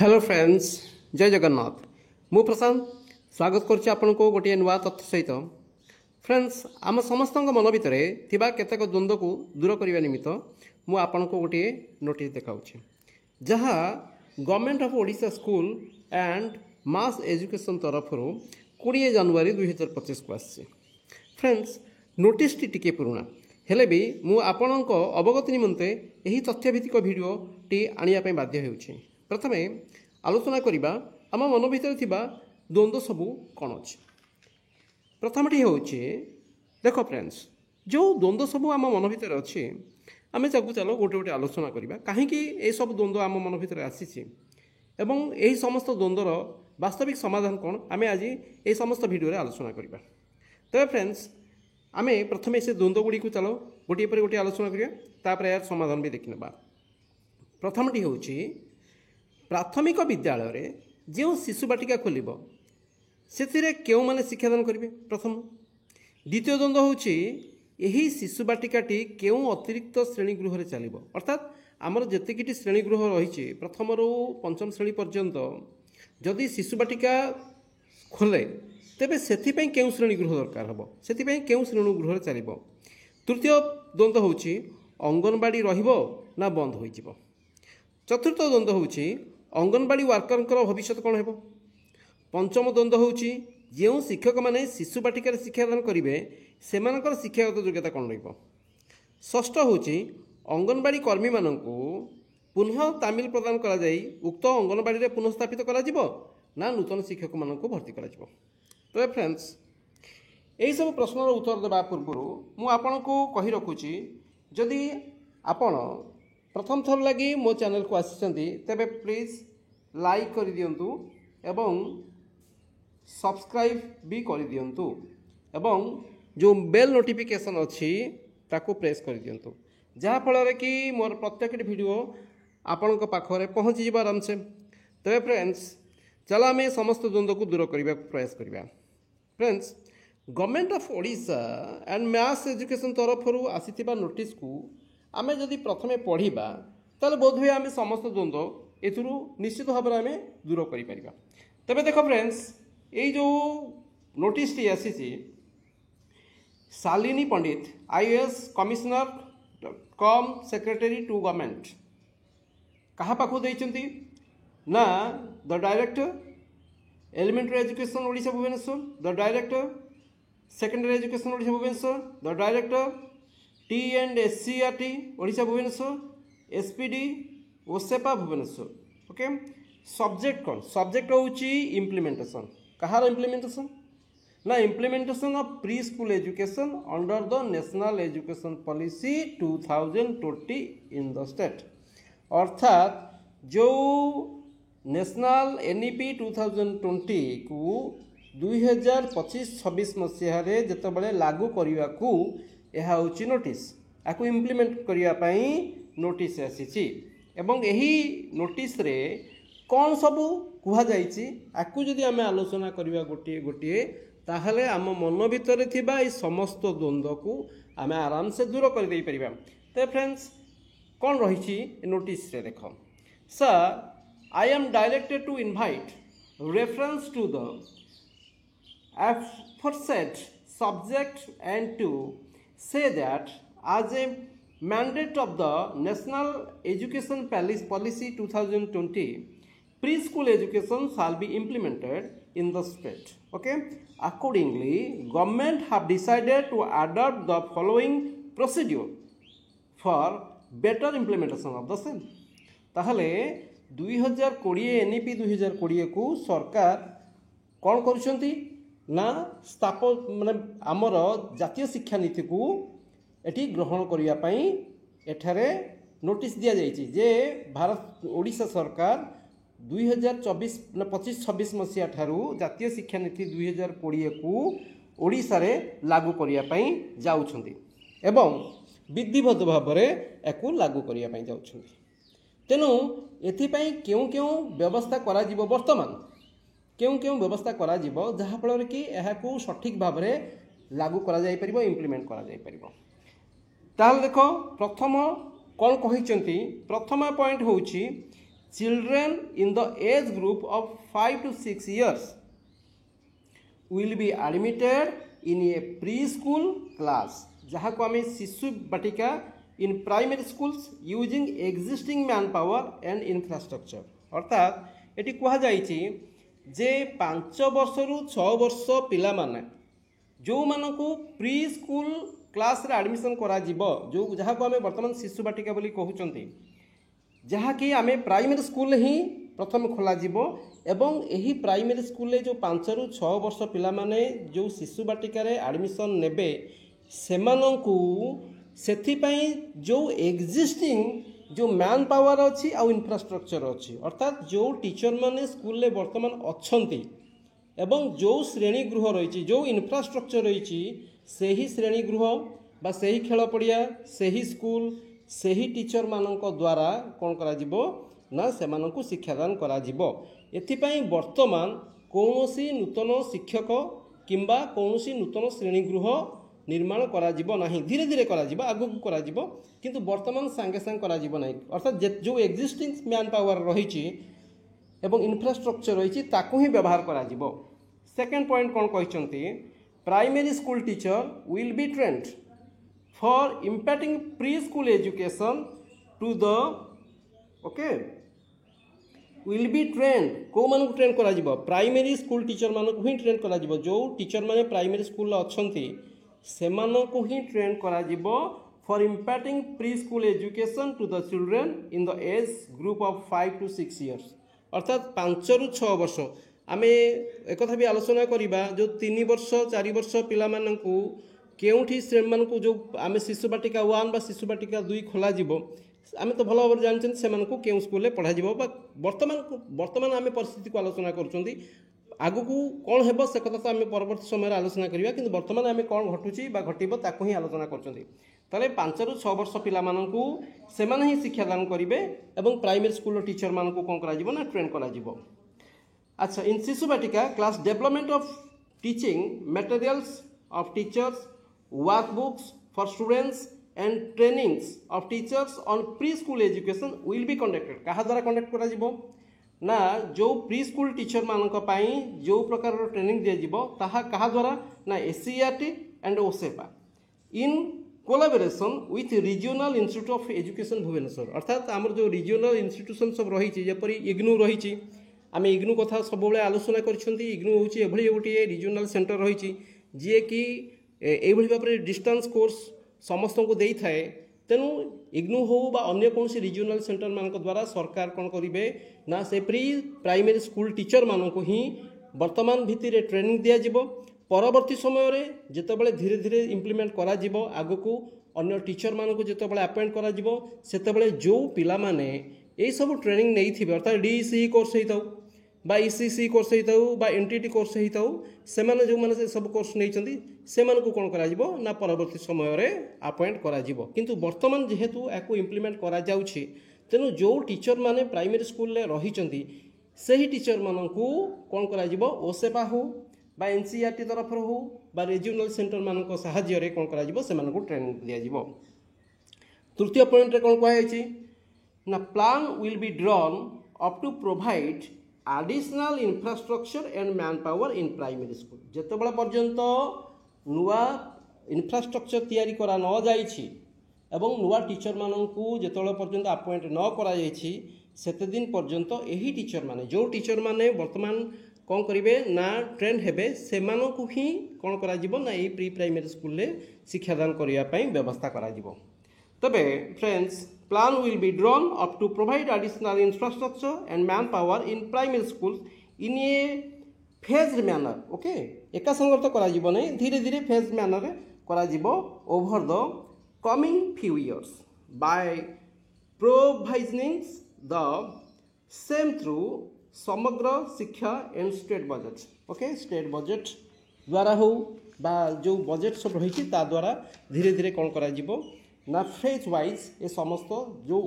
Hello friends, जय जगन्नाथ। मु प्रशांत स्वागत करुच्ची आपण को गोटे नुआ तथ्य सहित। फ्रेंड्स, आम समस्त मन भितर थिबा केतेक द्वंद्व को दूर करने निमित्त मु आपण को गोटे नोटिस देखाऊँ जहाँ government of Odisha school and mass education तरफ 20 जनवरी 2025 को आसी। फ्रेंड्स, नोटिस टी पुराणा हेले भी मु आपण अवगति निमंते यही तथ्यभित्तिक वीडियो टी आनिया बाध्य होउछि। प्रथमे आलोचना करिबा आम मन भितर थिबा द्वंद्व सबू कौन अच्छे। प्रथमटी होउछि, देखो फ्रेंड्स, जो द्वंद्व सबू आम मन भितर अच्छे आम चलो गोटे गोटे आलोचना करिबा कहीं ये सब द्वंद्व आम मन भितर आसीछि एवं यही समस्त द्वंद्वर वास्तविक समाधान कौन आम आज ये समस्त वीडियो आलोचना करिबा। तबे फ्रेंड्स, आम प्रथमे से द्वंद्व गुड़ी को चलो गोटे पर गोटे आलोचना करिया, तापर यार समाधान भी देखि नबा। प्रथमटी होउछि, प्राथमिक विद्यालय रे जो शिशु बाटिका खोल से क्यों माने शिक्षादान करेंगे प्रथम। द्वितीय द्वंद्व होउछि, यही शिशु बाटिकाटी क्यों अतिरिक्त श्रेणीगृह रे चलिबो, अर्थात आमर जेतिकिटी श्रेणीगृह रही प्रथम रु पंचम श्रेणी पर्यंत जदि शिशु बाटिका खोले तेबे सेथिपई क्यों श्रेणीगृह दरकार हम, सेथिपई क्यों श्रेणीगृह चलिबो। तृतीय द्वंद्व होउछि, अंगनवाड़ी रहिबो ना बंद होई जिवो। चतुर्थ द्वंद्व होउछि, अंगनवाड़ी वर्कर भविष्य कौन है। पंचम द्वंद्व होउछि, जो शिक्षक माने शिशु बाटिकार शिक्षादान करेंगे से शिक्षागत योग्यता कौन रहिबो। षष्ठ होउछि, अंगनवाड़ी कर्मी माननकु पुनः तामिल प्रदान करा जाई उक्त अंगनवाड़ी रे पुनः स्थापित करा जिवो ना नूतन शिक्षक माननकु भर्ती करा जिवो। तो फ्रेंड्स, यही सब प्रश्नर उत्तर देवा पूर्व मु आपनको कहि रखुछि, जदि आपण प्रथम थर लगी मो चैनल को आसिचंती तेबे प्लीज लाइक कर दियंतु एवं सब्सक्राइब भी कर दियंतु एवं जो बेल नोटिफिकेशन अच्छी ताको प्रेस कर दियंतु, जहाँ फल कि मोर प्रत्येक वीडियो आपण पाखरे पहुँची जीव आराम से। तेरे फ्रेंड्स, चलो आम समस्त द्वंद्व को दूर करने प्रयास करिबा। Friends, government of Odisha and mass education तरफ आसीथिबा नोटिस को आमे जदि प्रथमे पढ़िबा ताले बोधहुए आमे समस्त द्वंद्व एथुरु निश्चित भाव में आमे दूर करि परिबा। तबे देखो फ्रेंड्स, ये जो नोटिस टी आसीछि, Shalini Pandit IAS commissioner cum secretary to government कहा पाखु देइचंती ना the director elementary education Odisha Bhubaneswar, the director secondary education Odisha Bhubaneswar, the director T&SCRT Odisha Bhubaneswar, SPD OSEPA Bhubaneswar. Okay, subject कौन? सब्जेक्ट होउची इम्प्लीमेंटेशन। कहार इम्प्लीमेंटेशन ना implementation of pre school education under the national education policy 2020 in the state. अर्थात जो national NEP 2020 को 2025-26 मसीह जिते लागू करने को यह हूँ नोटिस आपको इम्प्लीमेंट करने नोटिस आसी एवं यही नोटिस रे कौन सबू कहुई आपको जदि आम आलोचना करवा गोटे गोटे ताहले आम मन भितर थिबा ये समस्त द्वंद्व को आम आराम से दूर कर दे परिबा। तो फ्रेंड्स, कौन रही नोटिस रे देख, sir I am directed to invite reference to the aforesaid subject and to say that as a mandate of the National Education Policy 2020, preschool education shall be implemented in the state. Okay, accordingly, government have decided to adopt the following procedure for better implementation of the same. ताहले 2020 NEP 2020 को सरकार कौन करुछंती ना स्थापन माने आमर जातीय शिक्षा नीति को एटी ग्रहण करिया पई एठारे नोटिस दिया जाइछि जे भारत ओडिशा सरकार 2024-25-26 मसीहा ठारू जातीय शिक्षा नीति 2020 को ओडिशा रे लागू करिया पई जाउछंती एवं विधिबद्ध भाव में याकू लागू करिया पई जाउछंती। तेनु एथिपई क्यों क्यों व्यवस्था करा जिवो, वर्तमान क्यों क्यों व्यवस्था करा जिवो जहाँ फल कि यह सठिक भाव में लागू करा जाई परिबो, इम्प्लीमेंट करा जाई परिबो। ताहले देखो प्रथम कौन कहिचंती, प्रथम पॉइंट होउची children in the age group of 5 to 6 years will be admitted in a preschool class जहाँ को आम शिशु बाटिका in primary schools using existing manpower and infrastructure अर्थात एटी कहा जाइछि जे 5 वर्ष रु 6 वर्ष पिला माने जो मानकु प्री स्कूल क्लास रे एडमिशन करा जिवो जो जहाँ को आम वर्तमान शिशु बाटिका बोली कहउचंती जहाँ कि आम प्राइमरी स्कूल ही प्रथम खोल एवं यही प्राइमरी स्कूल जो 5 रु 6 वर्ष पिला माने जो शिशु बाटिका रे एडमिशन नेबे सेमानंकु सेथिपाई जो एग्जिस्टिंग जो मैन पावर अच्छी आ इंफ्रास्ट्रक्चर अच्छी अर्थात जो टीचर माने स्कूल ले वर्तमान अच्छंती एवं जो श्रेणी गृह रही जो इंफ्रास्ट्रक्चर रही से ही श्रेणी गृह बा से ही खेल पड़िया से ही स्कूल से ही टीचर मानक द्वारा कौन करा जिवो ना सेमानंकु शिक्षादान करा जिवो एथिपाई वर्तमान कौनसी नूतन शिक्षक किंबा कौनसी नूतन श्रेणी गृह निर्माण करा जिवो नहीं धीरे धीरे करा जिवो आगु करा जिवो किंतु वर्तमान सांगे सांग करा जिवो नहीं अर्थात जो एक्जिस्टिंग मैन पावर रही एवं इंफ्रास्ट्रक्चर रही ताकू ही व्यवहार करा जिवो सेकंड पॉइंट कौन कहते primary school teacher will be trained for impacting pre school education to the okay will be trained कौ मान ट्रेन करा जिवो प्राइमरी स्कूल टीचर मानक ही ट्रेन करा जिवो जो टीचर माने प्राइमरी स्कूल अच्छंती सेमानकु ही ट्रेन करा जिवो for impacting pre school education to the children in the age group of 5 to 6 years अर्थात 5 रु 6 वर्ष आम एक भी आलोचना करवा जो 3 वर्ष 4 वर्ष पिला मानकु केउठी सेमानकु जो आम शिशु बाटिका 1 बा शिशु बाटिका 2 खोला जिवो आम तो भल भाव जानते से केउ स्कूल पढ़ा जिवो बा वर्तमान आम परिस्थिति को आलोचना करूछंती आगु को कौन हेबो से कथा तो आम परवर्ती समय आलोचना करिया किंतु वर्तमान आम कौन घटुची बा घटिबो ताकू ही आलोचना करछंती ताले 5 रु 6 वर्ष पिला मानकु सेमाने ही शिक्षादान करिवे एवं प्राइमरी स्कूल टीचर मानकु कोन करा जिवो ना ट्रेन करा जिवो अच्छा इन शिशु बाटिका class development of teaching materials of teachers workbooks for students and trainings of teachers on pre school education will be conducted कहा द्वारा कंडक्ट करा जिवो ना जो प्री स्कूल टीचर मानक पाई जो प्रकार ट्रेनिंग दिया जिवो ताहा कहा द्वारा ना SCERT and OSEPA in collaboration with regional institute of education Bhubaneswar अर्थात आमर जो रीजनल इंस्टीट्यूशन सब रही जपरी इग्नू रही आम इग्नू कथा सब आलोचना कर इग्नू हूँ एभली गोटे रीजनल सेंटर रही जी कि एभली भाव में डिस्टेंस कोर्स समस्त को दे थाए तेणु इग्नू हो बा अन्य कौन रीजनल सेंटर मान द्वारा सरकार कौन करेंगे ना से प्री प्राइमरी स्कूल टीचर मानक ही वर्तमान भित्तिर ट्रेनिंग दिज्व परवर्ती समय रे जितेबाला धीरे धीरे इम्प्लीमेंट करा जिवो आगु को अन्य टीचर मानक जितेबाला अपॉइंट करा जिवो सेतेबाला जो पिला माने एई सब ट्रेनिंग नहीं थिबे अर्थात डीईसी कोर्स होइताउ बा ईसीसी कोर्स होइताउ बा एनटीटी कोर्स होइताउ सेमाने जो माने से सब कोर्स नैचंती सेमानकु कोन करा जिवो ना परवर्ती समय रे अपॉइंट करा जिवो किंतु वर्तमान जेहेतु याकू इम्प्लीमेंट करा जाउछि तेनु जो टीचर माने प्राइमरी स्कूल ले रहिचंती सेही टीचर मानकु कोन करा जिवो ओसेपा हो बा एनसीईआरटी तरफ हो बा रीजनल सेंटर मानक साहाय्य रे कोन करा जिवो सेमानकु ट्रेनिंग दिया जिवो तृतीय पॉइंट रे कोन कहैछि ना plan will be drawn up to provide additional infrastructure and manpower in primary school जेतेबेला पर्यंत नुआ इंफ्रास्ट्रक्चर तैयारी करा न जाइछि एवं नुआ टीचर मानकु जेतेबेला पर्यंत अपॉइंट न करा जाइछि सेते दिन पर्यंत एही टीचर माने जो टीचर माने वर्तमान कौन करेंगे ना ट्रेन हेबे सेमानकु ही कौन करा जिवो ना ये प्री प्राइमरी स्कूल ले शिक्षादान करिया पई व्यवस्था करा जिवो तबे friends plan will be drawn up to provide additional infrastructure and manpower in primary school in a phased manner okay एका संगत करा जिवो नै धीरे धीरे फेज्ड मैनर करा जिवो over the coming few years by providing the same through समग्र शिक्षा and state budget okay state budget द्वारा हो बा जो बजेट सब रही द्वारा धीरे धीरे कौन करा जिवो ना फेज वाइज ये समस्त जो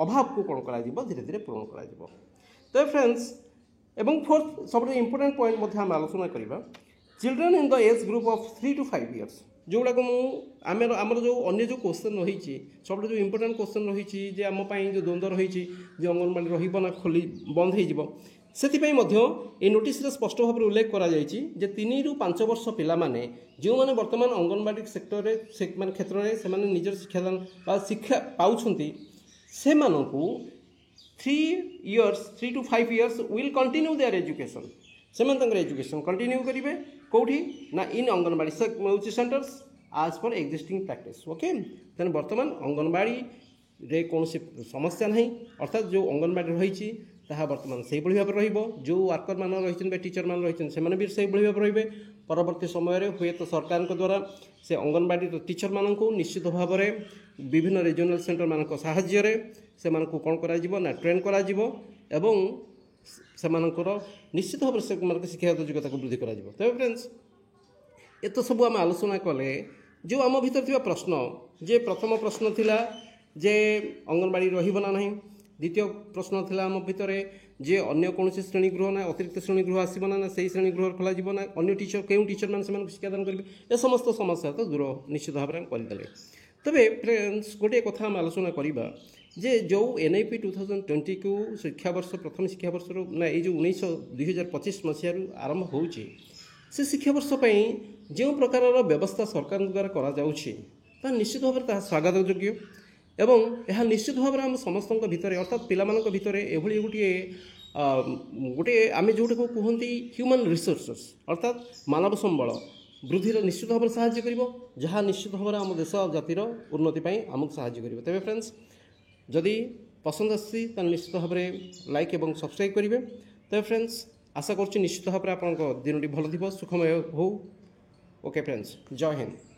अभाव को कौन करा जिवो धीरे धीरे पूर्ण करा जिवो तो फ्रेंड्स एवं फोर्थ सब इम्पोर्टेंट पॉइंट आम आलोचना करवा children in the age group of 3 to 5 years जोगुड़ाक आमर जो अन्य जो क्वेश्चन रही सब जो इंपोर्टेंट क्वेश्चन रही आम जो द्वंद्व रही जो अंगनवाड़ी रहा खोली बंद हो से नोटिस स्पष्ट भाव में उल्लेख कर 3 ରୁ 5 वर्ष पिलाने जो मैंने बर्तमान अंगनवाड़ी सेक्टर क्षेत्र में से निजर शिक्षादान शिक्षा पाँच से 3 to 5 years will continue their education से एजुकेशन कंटिन्यू करेंगे कौटी ना इन अंगनवाड़ी सेंटर्स आज पर एक्जिस्टिंग प्रैक्टिस ओके तेना बर्तमान अंगनवाड़ी रे कौन समस्या नहीं अर्थात जो अंगनवाड़ी रही ताहा बर्तमान से भाव में जो वर्कर मान रही टीचर मान रही से भी से भाव में रे परवर्ती समय हुए तो सरकार द्वारा से अंगनवाड़ी टीचर मान को निश्चित भाव में विभिन्न रिजनल सेंटर मान साहाय्य से कौन कर ट्रेन कर निश्चित भाव में शिक्षागत योग्यता को वृद्धि कर तब फ्रेंड्स एत सब आम आलोचना कले जो आम भीतर प्रश्न जे प्रथम प्रश्न थिला जे अंगनवाड़ी रहिबना नहीं द्वितीय प्रश्न थिला आम भीतर जे अन्य कौन श्रेणी गृह ना अतिरिक्त श्रेणी गृह आसब ना से श्रेणी गृह खोल ना अन्य टीचर क्यों टीचर मैंने शिक्षादान करेंगे ए समस्त समस्या तो दूर निश्चित भाव में करदे तबे फ्रेंड्स गोटे कथा आम आलोचना करवा जे जो NIP 2020 को शिक्षा वर्ष प्रथम शिक्षा वर्ष ना ये जो 2025 मसीह आरंभ हो शिक्षा वर्ष जो प्रकार व्यवस्था सरकार द्वारा करा निश्चित भाव में स्वागत योग्य एवं यह निश्चित भाव में आम समस्त भितर अर्थात पिला भितर एभली गोटे गोटे आम जो कहते ह्यूमन रिसोर्सेस अर्थात मानव संबल वृद्धि निश्चित भाव में साहाय्य कर जहाँ निश्चित भाव में आम देश जातिर उन्नति आमको साहाय्य कर तेज फ्रेंड्स जदि पसंद आसी निश्चित भाव में लाइक और सब्सक्राइब करेंगे तेज फ्रेंड्स आशा कर निश्चित भाव में आप दिन भल थी सुखमय हो ओके फ्रेंड्स जय हिंद।